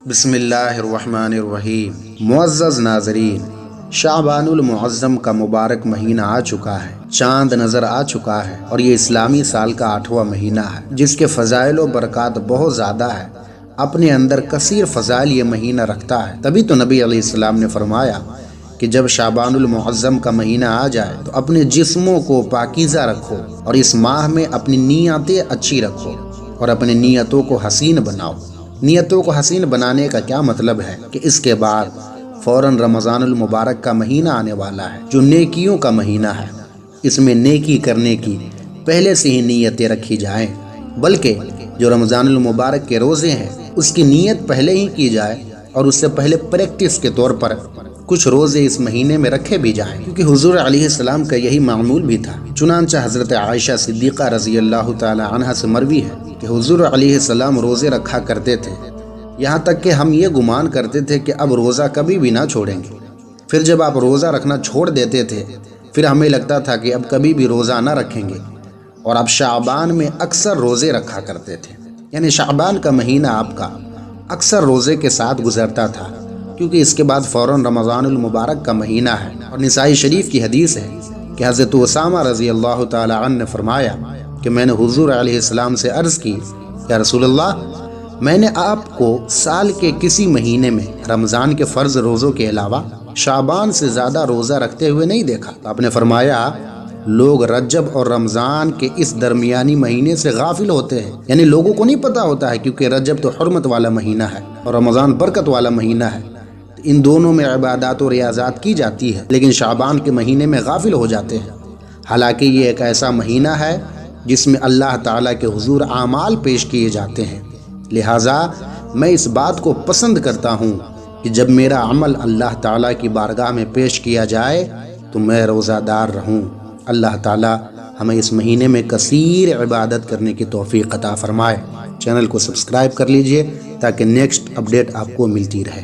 بسم اللہ الرحمن الرحیم۔ معزز ناظرین، شعبان المعظم کا مبارک مہینہ آ چکا ہے، چاند نظر آ چکا ہے اور یہ اسلامی سال کا 8واں مہینہ ہے جس کے فضائل و برکات بہت زیادہ ہے، اپنے اندر کثیر فضائل یہ مہینہ رکھتا ہے۔ تبھی تو نبی علیہ السلام نے فرمایا کہ جب شعبان المعظم کا مہینہ آ جائے تو اپنے جسموں کو پاکیزہ رکھو اور اس ماہ میں اپنی نیتیں اچھی رکھو اور اپنی نیتوں کو حسین بناؤ۔ نیتوں کو حسین بنانے کا کیا مطلب ہے کہ اس کے بعد فوراً رمضان المبارک کا مہینہ آنے والا ہے جو نیکیوں کا مہینہ ہے۔ اس میں نیکی کرنے کی پہلے سے ہی نیتیں رکھی جائیں، بلکہ جو رمضان المبارک کے روزے ہیں اس کی نیت پہلے ہی کی جائے اور اس سے پہلے پریکٹس کے طور پر کچھ روزے اس مہینے میں رکھے بھی جائیں، کیونکہ حضور علیہ السلام کا یہی معمول بھی تھا۔ چنانچہ حضرت عائشہ صدیقہ رضی اللہ تعالی عنہ سے مروی ہے کہ حضور علیہ السلام روزے رکھا کرتے تھے، یہاں تک کہ ہم یہ گمان کرتے تھے کہ اب روزہ کبھی بھی نہ چھوڑیں گے۔ پھر جب آپ روزہ رکھنا چھوڑ دیتے تھے پھر ہمیں لگتا تھا کہ اب کبھی بھی روزہ نہ رکھیں گے، اور اب شعبان میں اکثر روزے رکھا کرتے تھے، یعنی شعبان کا مہینہ آپ کا اکثر روزے کے ساتھ گزرتا تھا، کیونکہ اس کے بعد فوراً رمضان المبارک کا مہینہ ہے۔ اور نسائی شریف کی حدیث ہے کہ حضرت اسامہ رضی اللہ تعالی عنہ نے فرمایا کہ میں نے حضور علیہ السلام سے عرض کی، یا رسول اللہ، میں نے آپ کو سال کے کسی مہینے میں رمضان کے فرض روزوں کے علاوہ شعبان سے زیادہ روزہ رکھتے ہوئے نہیں دیکھا۔ آپ نے فرمایا لوگ رجب اور رمضان کے اس درمیانی مہینے سے غافل ہوتے ہیں، یعنی لوگوں کو نہیں پتہ ہوتا ہے، کیونکہ رجب تو حرمت والا مہینہ ہے اور رمضان برکت والا مہینہ ہے، ان دونوں میں عبادات و ریاضات کی جاتی ہے، لیکن شعبان کے مہینے میں غافل ہو جاتے ہیں۔ حالانکہ یہ ایک ایسا مہینہ ہے جس میں اللہ تعالیٰ کے حضور اعمال پیش کیے جاتے ہیں، لہٰذا میں اس بات کو پسند کرتا ہوں کہ جب میرا عمل اللہ تعالیٰ کی بارگاہ میں پیش کیا جائے تو میں روزہ دار رہوں۔ اللہ تعالیٰ ہمیں اس مہینے میں کثیر عبادت کرنے کی توفیق عطا فرمائے۔ چینل کو سبسکرائب کر لیجئے تاکہ نیکسٹ اپڈیٹ آپ کو ملتی رہے۔